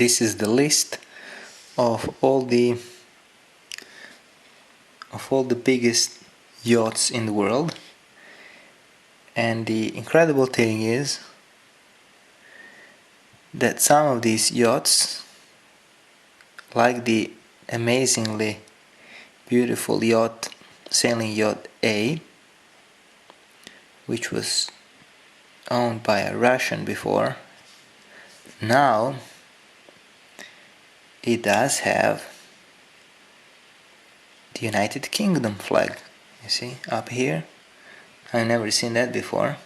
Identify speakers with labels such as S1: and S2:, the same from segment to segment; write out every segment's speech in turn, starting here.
S1: This is the list of all the biggest yachts in the world, and the incredible thing is that some of these yachts, like the amazingly beautiful sailing yacht A, which was owned by a Russian before, now it does have the United Kingdom flag. You see, up here. I've never seen that before.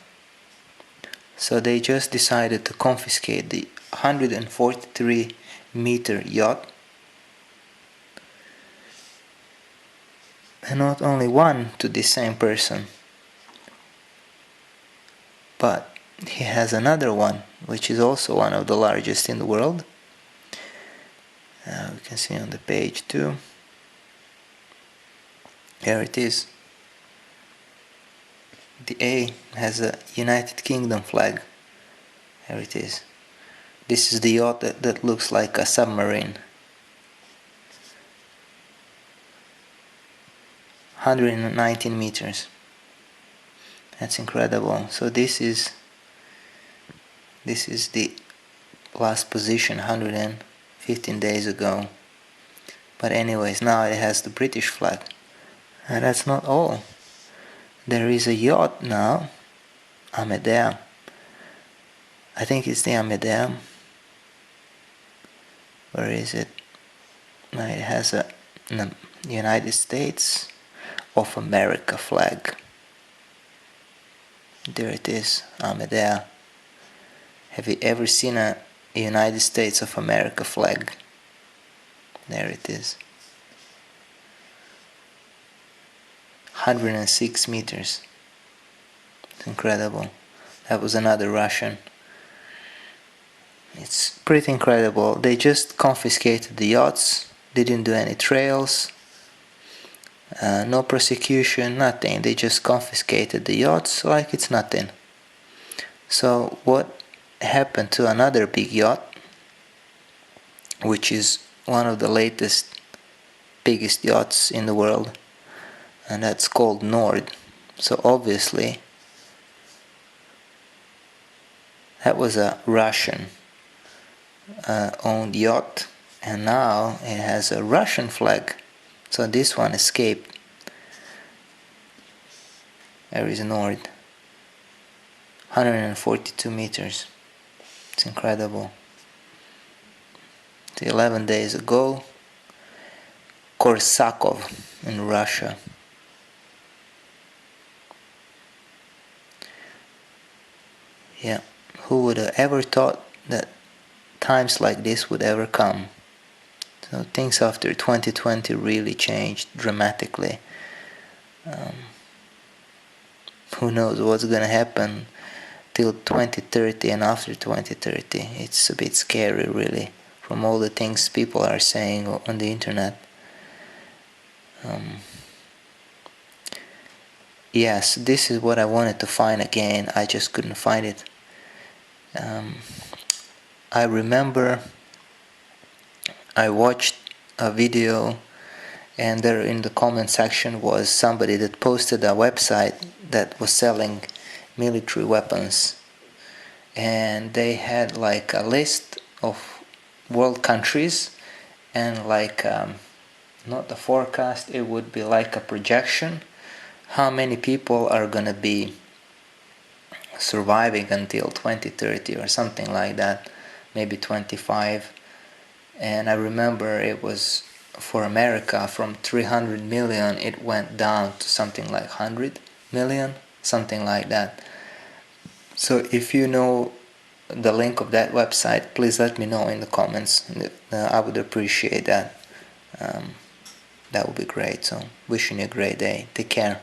S1: So they just decided to confiscate the 143-meter yacht, and not only one to this same person, but he has another one which is also one of the largest in the world. We can see on the page too. Here it is. The A has a United Kingdom flag. Here it is. This is the yacht that looks like a submarine. 119 meters. That's incredible. So this is the last position 115 days ago. But anyways, now it has the British flag. And that's not all. There is a yacht now, Amedea. I think it's the Amedea. Where is it? No, it has a United States of America flag. There it is, Amedea. Have you ever seen a United States of America flag? There it is. 106 meters. It's incredible. That was another Russian. It's pretty incredible. They just confiscated the yachts. They didn't do any trials. No prosecution, nothing. They just confiscated the yachts like it's nothing. So what happened to another big yacht, which is one of the biggest yachts in the world, and that's called Nord. So obviously that was a Russian owned yacht, and now it has a Russian flag. So this one escaped. There is Nord. 142 meters. It's incredible. 11 days ago, Korsakov in Russia. Yeah, who would have ever thought that times like this would ever come? So things after 2020 really changed dramatically. Who knows what's gonna happen till 2030 and after 2030. It's a bit scary, really, from all the things people are saying on the internet. Yes, this is what I wanted to find again. I just couldn't find it. I remember I watched a video, and there in the comment section was somebody that posted a website that was selling military weapons, and they had like a list of world countries, and like not a forecast, it would be like a projection how many people are gonna be surviving until 2030 or something like that, maybe 25. And I remember it was for America, from 300 million it went down to something like 100 million, something like that. So if you know the link of that website, please let me know in the comments. I would appreciate that. That would be great. So wishing you a great day. Take care.